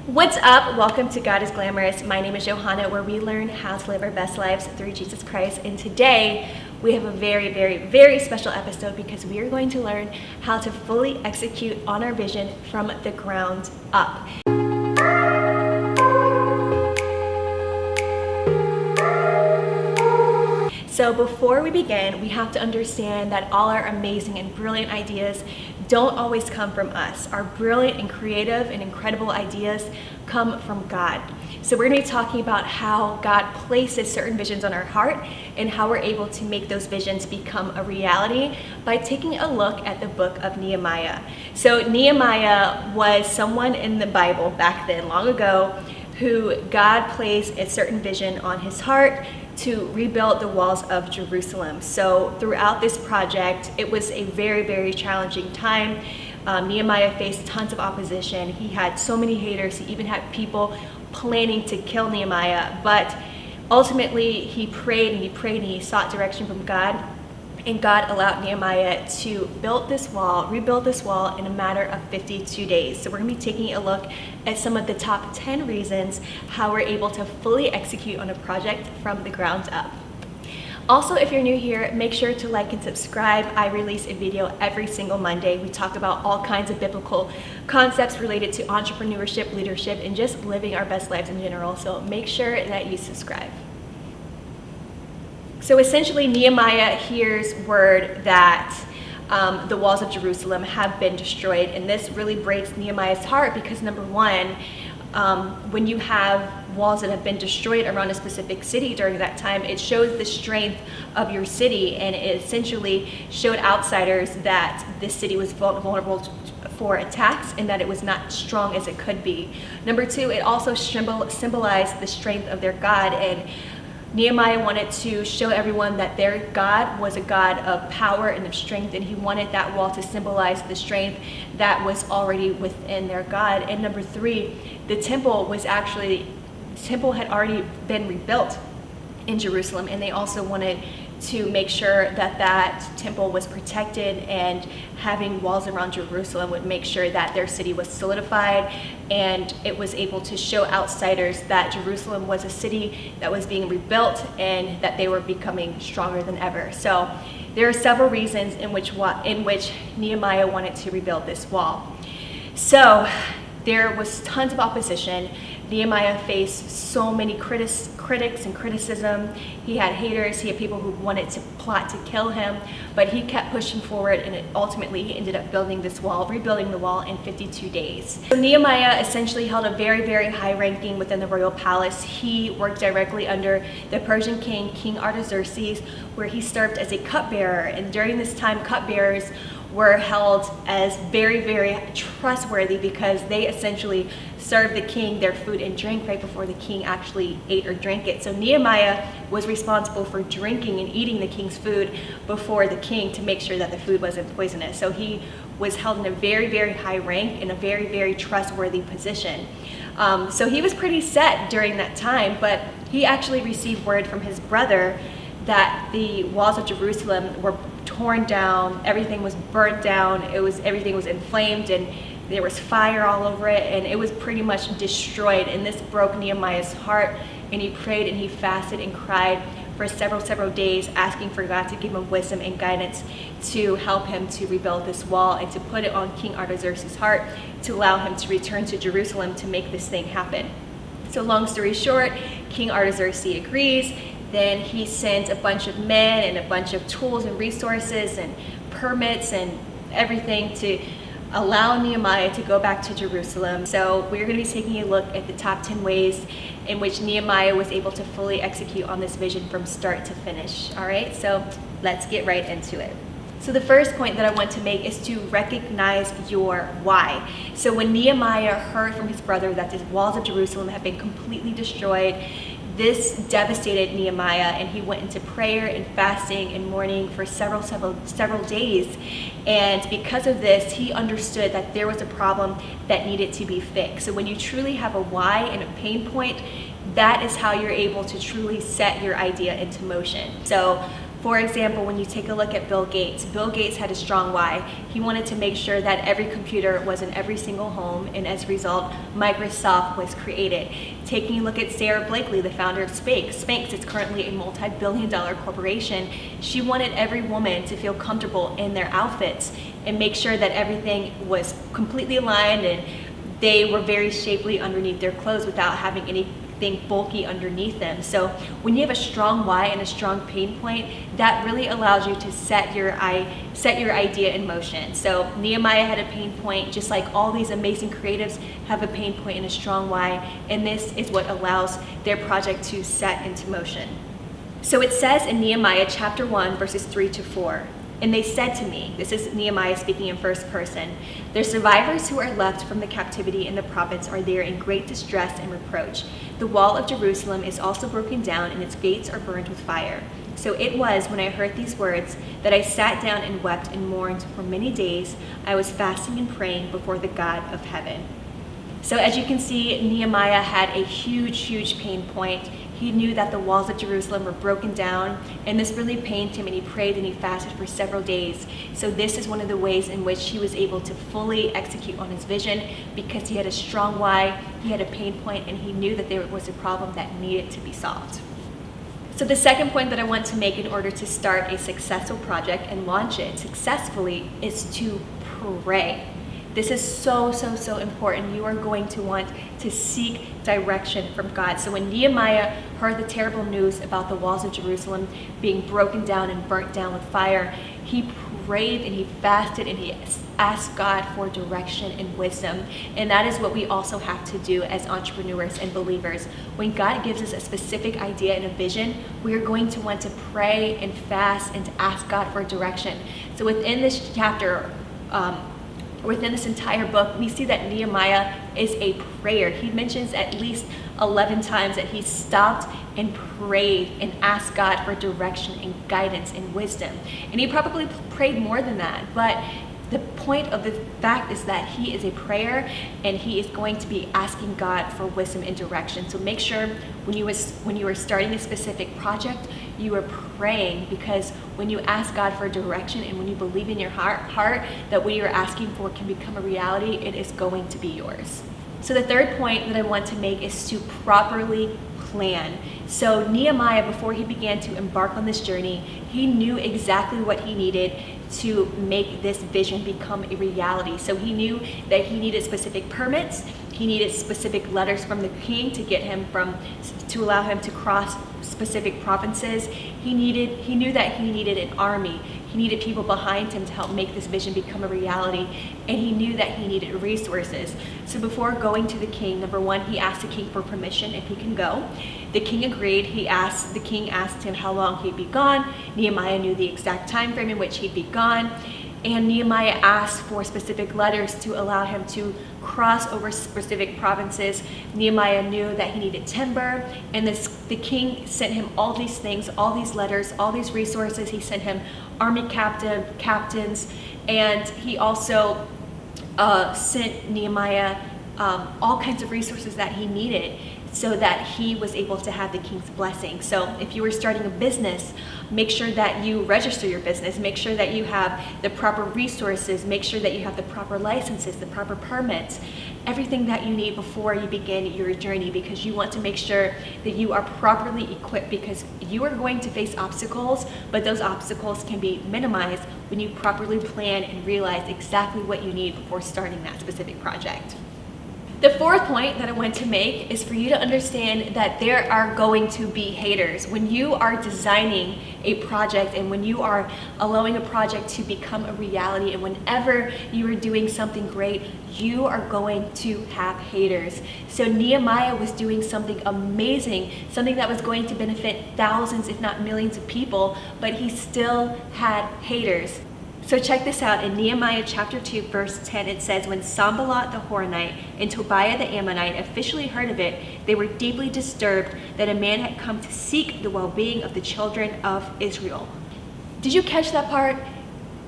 What's up? Welcome to God is Glamorous. My name is Johanna, where we learn how to live our best lives through Jesus Christ. And today we have a very special episode because we are going to learn how to fully execute on our vision from the ground up. So before we begin, we have to understand that all our amazing and brilliant ideas don't always come from us. Our brilliant and creative and incredible ideas come from God. So we're going to be talking about how God places certain visions on our heart and how we're able to make those visions become a reality by taking a look at the book of Nehemiah. So Nehemiah was someone in the Bible back then, long ago, who God placed a certain vision on his heart to rebuild the walls of Jerusalem. So throughout this project, it was a very challenging time. Nehemiah faced tons of opposition. He had so many haters. He even had people planning to kill Nehemiah. But ultimately, he prayed and he sought direction from God. And God allowed Nehemiah to rebuild this wall in a matter of 52 days. So we're going to be taking a look at some of the top 10 reasons how we're able to fully execute on a project from the ground up. Also, if you're new here, make sure to like and subscribe. I release a video every single Monday. We talk about all kinds of biblical concepts related to entrepreneurship, leadership, and just living our best lives in general. So make sure that you subscribe. So essentially, Nehemiah hears word that the walls of Jerusalem have been destroyed, and this really breaks Nehemiah's heart because, number one, when you have walls that have been destroyed around a specific city during that time, it shows the strength of your city, and it essentially showed outsiders that this city was vulnerable for attacks and that it was not strong as it could be. Number two, it also symbolized the strength of their God, and Nehemiah wanted to show everyone that their God was a God of power and of strength, and he wanted that wall to symbolize the strength that was already within their God. And number three, the temple had already been rebuilt in Jerusalem, and they also wanted to make sure that that temple was protected, and having walls around Jerusalem would make sure that their city was solidified, and it was able to show outsiders that Jerusalem was a city that was being rebuilt and that they were becoming stronger than ever. So there are several reasons in which Nehemiah wanted to rebuild this wall. So there was tons of opposition. Nehemiah faced so many critics and criticism. He had haters. He had people who wanted to plot to kill him, but he kept pushing forward, and ultimately he ended up rebuilding the wall in 52 days. So Nehemiah essentially held a very high ranking within the royal palace. He worked directly under the Persian king, King Artaxerxes, where he served as a cupbearer. And during this time, cupbearers were held as very trustworthy because they essentially served the king their food and drink right before the king actually ate or drank it. So Nehemiah was responsible for drinking and eating the king's food before the king to make sure that the food wasn't poisonous. So he was held in a very high rank in a very trustworthy position. So he was pretty set during that time, but he actually received word from his brother that the walls of Jerusalem were torn down, everything was burnt down, everything was inflamed, and there was fire all over it, and it was pretty much destroyed. And this broke Nehemiah's heart, and he prayed and he fasted and cried for several days, asking for God to give him wisdom and guidance to help him to rebuild this wall and to put it on King Artaxerxes' heart to allow him to return to Jerusalem to make this thing happen. So long story short, King Artaxerxes agrees. Then he sends a bunch of men and a bunch of tools and resources and permits and everything to allow Nehemiah to go back to Jerusalem. So we're going to be taking a look at the top 10 ways in which Nehemiah was able to fully execute on this vision from start to finish. All right, so let's get right into it. So the first point that I want to make is to recognize your why. So when Nehemiah heard from his brother that the walls of Jerusalem had been completely destroyed, this devastated Nehemiah, and he went into prayer and fasting and mourning for several days. And because of this, he understood that there was a problem that needed to be fixed. So when you truly have a why and a pain point, that is how you're able to truly set your idea into motion. So For example, when you take a look at Bill Gates had a strong why. He wanted to make sure that every computer was in every single home, and as a result, Microsoft was created. Taking a look at Sarah Blakely, the founder of Spanx, it's currently a multi-billion-dollar corporation. She wanted every woman to feel comfortable in their outfits and make sure that everything was completely aligned and they were very shapely underneath their clothes without having anything bulky underneath them. So when you have a strong why and a strong pain point, that really allows you to set your idea in motion. So Nehemiah had a pain point, just like all these amazing creatives have a pain point and a strong why, and this is what allows their project to set into motion. So it says in Nehemiah chapter 1, verses 3-4, "And they said to me," this is Nehemiah speaking in first person, "their survivors who are left from the captivity in the province are there in great distress and reproach. The wall of Jerusalem is also broken down, and its gates are burned with fire. So it was when I heard these words that I sat down and wept and mourned for many days. I was fasting and praying before the God of heaven." So as you can see, Nehemiah had a huge pain point. He knew that the walls of Jerusalem were broken down, and this really pained him, and he prayed and he fasted for several days. So this is one of the ways in which he was able to fully execute on his vision, because he had a strong why, he had a pain point, and he knew that there was a problem that needed to be solved. So the second point that I want to make in order to start a successful project and launch it successfully is to pray. This is so important. You are going to want to seek direction from God. So when Nehemiah heard the terrible news about the walls of Jerusalem being broken down and burnt down with fire, he prayed and he fasted and he asked God for direction and wisdom. And that is what we also have to do as entrepreneurs and believers. When God gives us a specific idea and a vision, we are going to want to pray and fast and to ask God for direction. So within this chapter, within this entire book, we see that Nehemiah is a prayer. He mentions at least 11 times that he stopped and prayed and asked God for direction and guidance and wisdom. And he probably prayed more than that, but the point of the fact is that he is a prayer and he is going to be asking God for wisdom and direction. So make sure when you are starting a specific project, you are praying, because when you ask God for direction and when you believe in your heart that what you're asking for can become a reality, it is going to be yours. So the third point that I want to make is to properly plan. So Nehemiah, before he began to embark on this journey, he knew exactly what he needed to make this vision become a reality. So he knew that he needed specific permits, he needed specific letters from the king to allow him to cross specific provinces. He knew that he needed an army. He needed people behind him to help make this vision become a reality, and he knew that he needed resources. So before going to the king, number one, he asked the king for permission if he can go. The king agreed. The king asked him how long he'd be gone. Nehemiah knew the exact time frame in which he'd be gone. And Nehemiah asked for specific letters to allow him to cross over specific provinces. Nehemiah knew that he needed timber, and the king sent him all these things, all these letters, all these resources. He sent him army captains, and he also sent Nehemiah all kinds of resources that he needed so that he was able to have the king's blessing. So if you were starting a business, make sure that you register your business, make sure that you have the proper resources, make sure that you have the proper licenses, the proper permits, everything that you need before you begin your journey, because you want to make sure that you are properly equipped, because you are going to face obstacles, but those obstacles can be minimized when you properly plan and realize exactly what you need before starting that specific project. The fourth point that I want to make is for you to understand that there are going to be haters. When you are designing a project and when you are allowing a project to become a reality, and whenever you are doing something great, you are going to have haters. So Nehemiah was doing something amazing, something that was going to benefit thousands, if not millions of people, but he still had haters. So check this out. In Nehemiah chapter 2, verse 10, it says, "When Sanballat the Horonite and Tobiah the Ammonite officially heard of it, they were deeply disturbed that a man had come to seek the well-being of the children of Israel." Did you catch that part?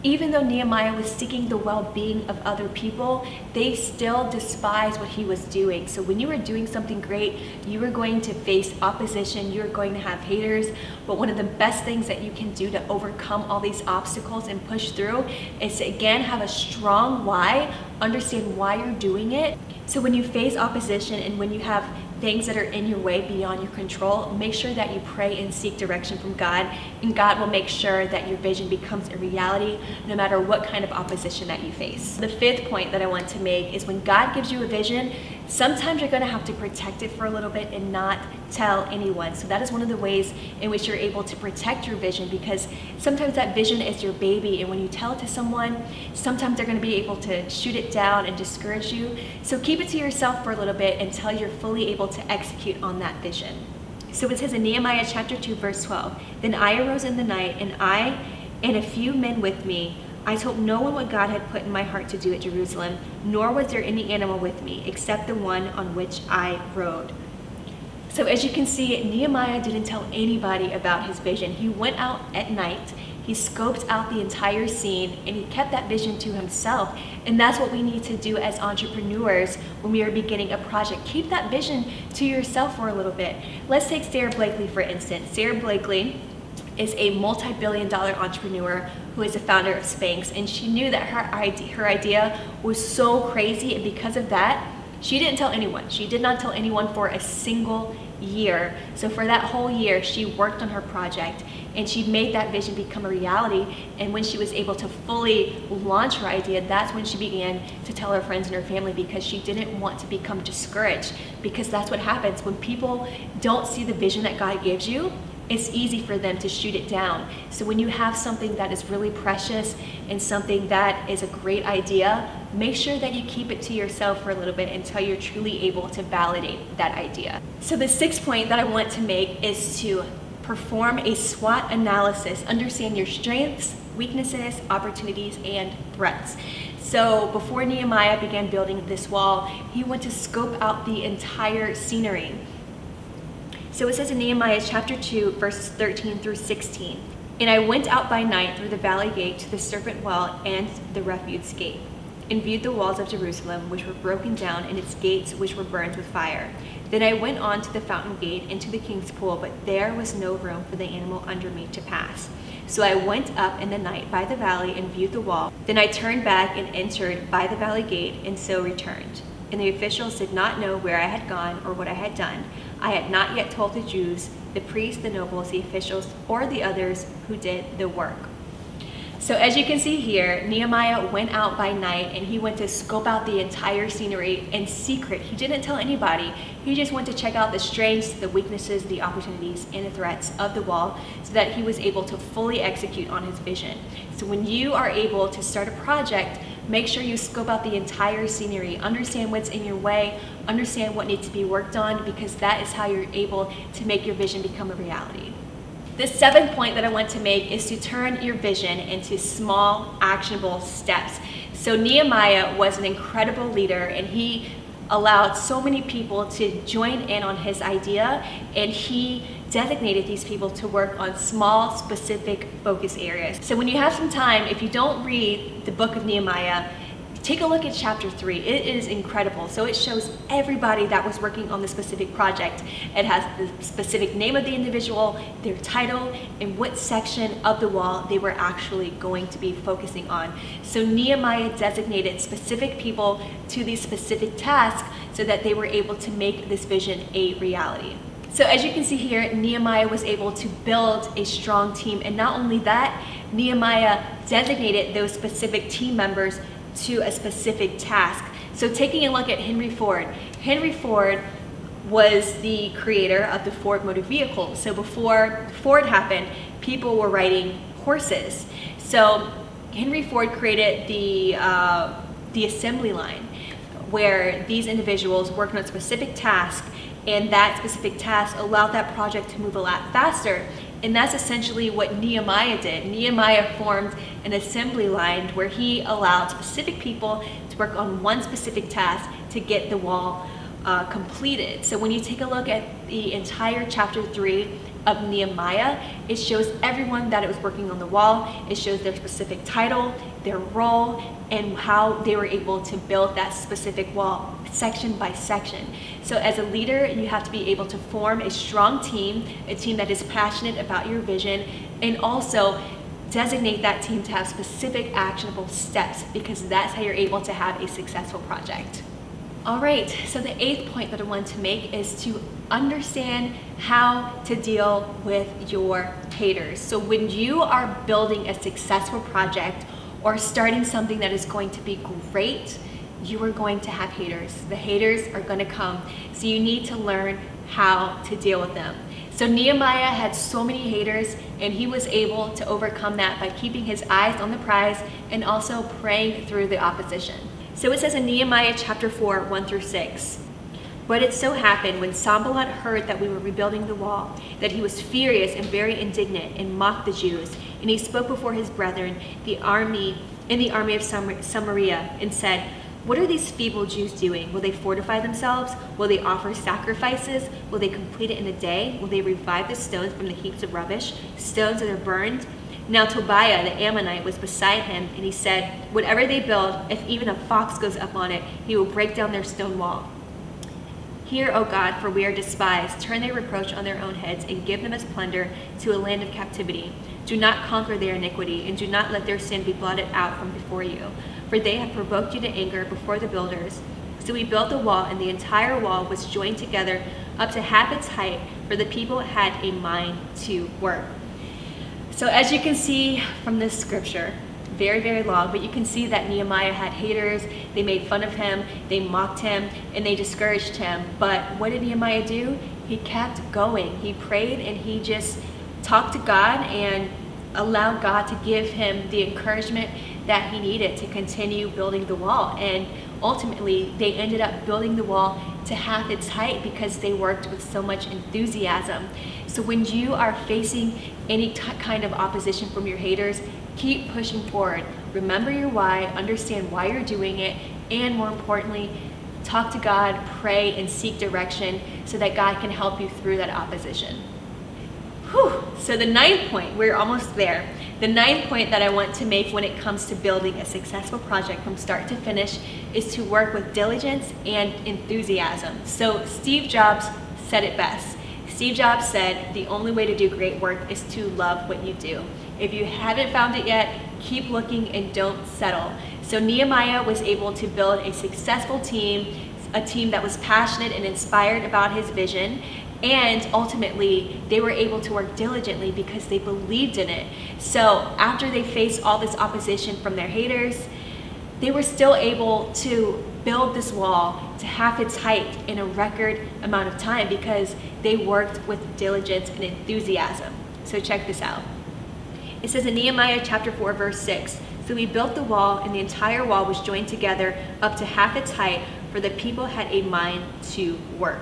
Even though Nehemiah was seeking the well-being of other people, they still despised what he was doing. So when you were doing something great, you were going to face opposition, you were going to have haters. But one of the best things that you can do to overcome all these obstacles and push through is to, again, have a strong why, understand why you're doing it. So when you face opposition and when you have things that are in your way beyond your control, make sure that you pray and seek direction from God, and God will make sure that your vision becomes a reality no matter what kind of opposition that you face. The fifth point that I want to make is when God gives you a vision, sometimes you're going to have to protect it for a little bit and not tell anyone. So that is one of the ways in which you're able to protect your vision, because sometimes that vision is your baby, and when you tell it to someone, sometimes they're going to be able to shoot it down and discourage you. So keep it to yourself for a little bit until you're fully able to execute on that vision. So it says in Nehemiah chapter 2 verse 12, "Then I arose in the night, and I and a few men with me. I told no one what God had put in my heart to do at Jerusalem, nor was there any animal with me except the one on which I rode." So as you can see, Nehemiah didn't tell anybody about his vision. He went out at night, he scoped out the entire scene, and he kept that vision to himself. And that's what we need to do as entrepreneurs when we are beginning a project. Keep that vision to yourself for a little bit. Let's take Sarah Blakely, for instance. Sarah Blakely is a multi-billion-dollar entrepreneur who is the founder of Spanx, and she knew that her idea was so crazy, and because of that, she didn't tell anyone. She did not tell anyone for a single year. So for that whole year, she worked on her project, and she made that vision become a reality. And when she was able to fully launch her idea, that's when she began to tell her friends and her family, because she didn't want to become discouraged, because that's what happens when people don't see the vision that God gives you. It's easy for them to shoot it down. So when you have something that is really precious and something that is a great idea, make sure that you keep it to yourself for a little bit until you're truly able to validate that idea. So the sixth point that I want to make is to perform a SWOT analysis. Understand your strengths, weaknesses, opportunities, and threats. So before Nehemiah began building this wall, he went to scope out the entire scenery. So it says in Nehemiah chapter 2, verses 13 through 16, "And I went out by night through the valley gate to the serpent well and the refuse gate, and viewed the walls of Jerusalem, which were broken down, and its gates, which were burned with fire. Then I went on to the fountain gate and to the king's pool, but there was no room for the animal under me to pass. So I went up in the night by the valley and viewed the wall. Then I turned back and entered by the valley gate, and so returned. And the officials did not know where I had gone or what I had done. I had not yet told the Jews, the priests, the nobles, the officials, or the others who did the work." So as you can see here, Nehemiah went out by night, and he went to scope out the entire scenery in secret. He didn't tell anybody. He just went to check out the strengths, the weaknesses, the opportunities, and the threats of the wall so that he was able to fully execute on his vision. So when you are able to start a project, make sure you scope out the entire scenery, understand what's in your way, understand what needs to be worked on, because that is how you're able to make your vision become a reality. The seventh point that I want to make is to turn your vision into small, actionable steps. So Nehemiah was an incredible leader, and he allowed so many people to join in on his idea, and he designated these people to work on small, specific focus areas. So when you have some time, if you don't read the book of Nehemiah, take a look at chapter 3. It is incredible. So it shows everybody that was working on the specific project. It has the specific name of the individual, their title, and what section of the wall they were actually going to be focusing on. So Nehemiah designated specific people to these specific tasks so that they were able to make this vision a reality. So as you can see here, Nehemiah was able to build a strong team. And not only that, Nehemiah designated those specific team members to a specific task. So taking a look at Henry Ford. Henry Ford was the creator of the Ford motor vehicle. So before Ford happened, people were riding horses. So Henry Ford created the assembly line, where these individuals worked on a specific task, and that specific task allowed that project to move a lot faster. And that's essentially what Nehemiah did. Nehemiah formed an assembly line where he allowed specific people to work on one specific task to get the wall completed. So when you take a look at the entire chapter 3, of Nehemiah, it shows everyone that it was working on the wall. It shows their specific title, their role, and how they were able to build that specific wall section by section. So as a leader, you have to be able to form a strong team, a team that is passionate about your vision, and also designate that team to have specific actionable steps, because that's how you're able to have a successful project. All right, so the 8th point that I want to make is to understand how to deal with your haters. So when you are building a successful project or starting something that is going to be great, you are going to have haters. The haters are going to come. So you need to learn how to deal with them. So Nehemiah had so many haters, and he was able to overcome that by keeping his eyes on the prize and also praying through the opposition. So it says in Nehemiah chapter 4, 1-6, "But it so happened when Sanballat heard that we were rebuilding the wall, that he was furious and very indignant and mocked the Jews. And he spoke before his brethren, in the army of Samaria, and said, 'What are these feeble Jews doing? Will they fortify themselves? Will they offer sacrifices? Will they complete it in a day? Will they revive the stones from the heaps of rubbish, stones that are burned?' Now Tobiah the Ammonite was beside him, and he said, 'Whatever they build, if even a fox goes up on it, he will break down their stone wall. Hear, O God, for we are despised. Turn their reproach on their own heads, and give them as plunder to a land of captivity. Do not conquer their iniquity, and do not let their sin be blotted out from before you. For they have provoked you to anger before the builders.' So we built the wall, and the entire wall was joined together up to half its height, for the people had a mind to work." So as you can see from this scripture, very, very long, but you can see that Nehemiah had haters. They made fun of him, they mocked him, and they discouraged him. But what did Nehemiah do? He kept going. He prayed, and he just talked to God and allowed God to give him the encouragement that he needed to continue building the wall. And ultimately, they ended up building the wall to half its height because they worked with so much enthusiasm. So when you are facing any kind of opposition from your haters, keep pushing forward. Remember your why, understand why you're doing it, and more importantly, talk to God, pray, and seek direction so that God can help you through that opposition. Whew. So the 9th point, we're almost there. The 9th point that I want to make when it comes to building a successful project from start to finish is to work with diligence and enthusiasm. So Steve Jobs said it best. Steve Jobs said, "The only way to do great work is to love what you do." If you haven't found it yet, keep looking and don't settle. So Nehemiah was able to build a successful team, a team that was passionate and inspired about his vision. And ultimately, they were able to work diligently because they believed in it. So after they faced all this opposition from their haters, they were still able to build this wall to half its height in a record amount of time because they worked with diligence and enthusiasm. So check this out. It says in Nehemiah chapter 4, verse 6, "So we built the wall, and the entire wall was joined together up to half its height, for the people had a mind to work."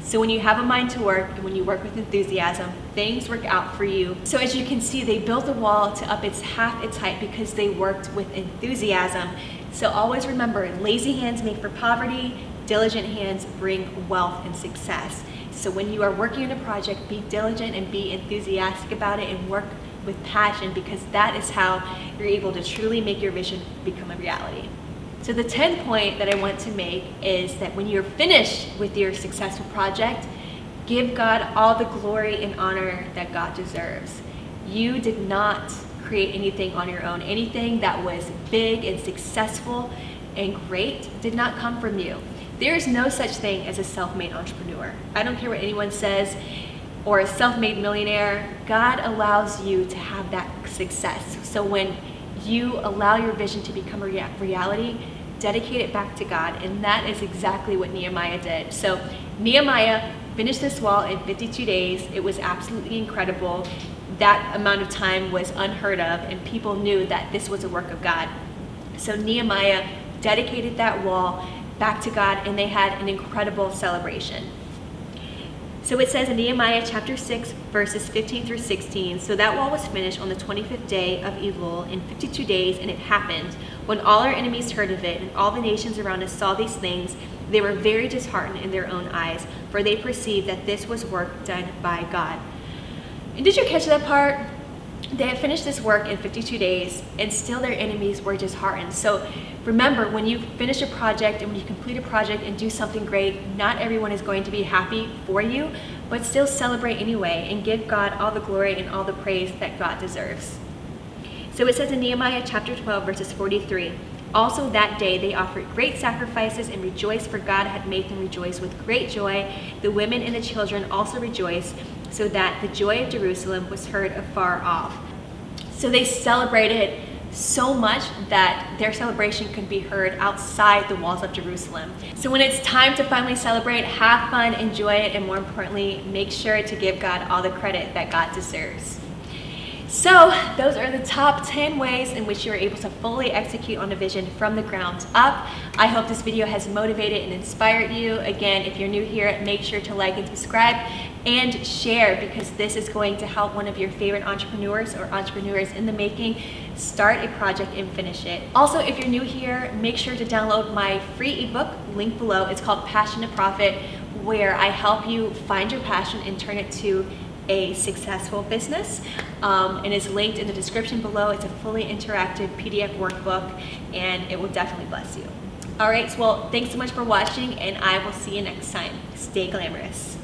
So when you have a mind to work and when you work with enthusiasm, things work out for you. So as you can see, they built the wall to up its half its height because they worked with enthusiasm. So always remember, lazy hands make for poverty, diligent hands bring wealth and success. So when you are working on a project, be diligent and be enthusiastic about it and work with passion, because that is how you're able to truly make your vision become a reality. So the 10th point that I want to make is that when you're finished with your successful project, give God all the glory and honor that God deserves. You did not create anything on your own. Anything that was big and successful and great did not come from you. There is no such thing as a self-made entrepreneur. I don't care what anyone says, or a self-made millionaire. God allows you to have that success. So when you allow your vision to become a reality, dedicate it back to God. And that is exactly what Nehemiah did. So Nehemiah finished this wall in 52 days. It was absolutely incredible. That amount of time was unheard of, and people knew that this was a work of God. So Nehemiah dedicated that wall back to God, and they had an incredible celebration. So it says in Nehemiah chapter 6, verses 15-16, "So that wall was finished on the 25th day of Elul in 52 days, and it happened, when all our enemies heard of it, and all the nations around us saw these things, they were very disheartened in their own eyes, for they perceived that this was work done by God." And did you catch that part? They had finished this work in 52 days, and still their enemies were disheartened. So remember, when you finish a project and when you complete a project and do something great, not everyone is going to be happy for you, but still celebrate anyway and give God all the glory and all the praise that God deserves. So it says in Nehemiah chapter 12, verses 43, also that day they offered great sacrifices and rejoiced, for God had made them rejoice with great joy. The women and the children also rejoiced, so that the joy of Jerusalem was heard afar off. So they celebrated so much that their celebration could be heard outside the walls of Jerusalem. So when it's time to finally celebrate, have fun, enjoy it, and more importantly, make sure to give God all the credit that God deserves. So those are the top 10 ways in which you're able to fully execute on a vision from the ground up. I hope this video has motivated and inspired you. Again, if you're new here, make sure to like and subscribe and share, because this is going to help one of your favorite entrepreneurs or entrepreneurs in the making start a project and finish it. Also, if you're new here, make sure to download my free ebook, link below. It's called Passion to Profit, where I help you find your passion and turn it to a successful business, and is linked in the description below. It's a fully interactive PDF workbook, and it will definitely bless you. All right, well, thanks so much for watching, and I will see you next time. Stay glamorous.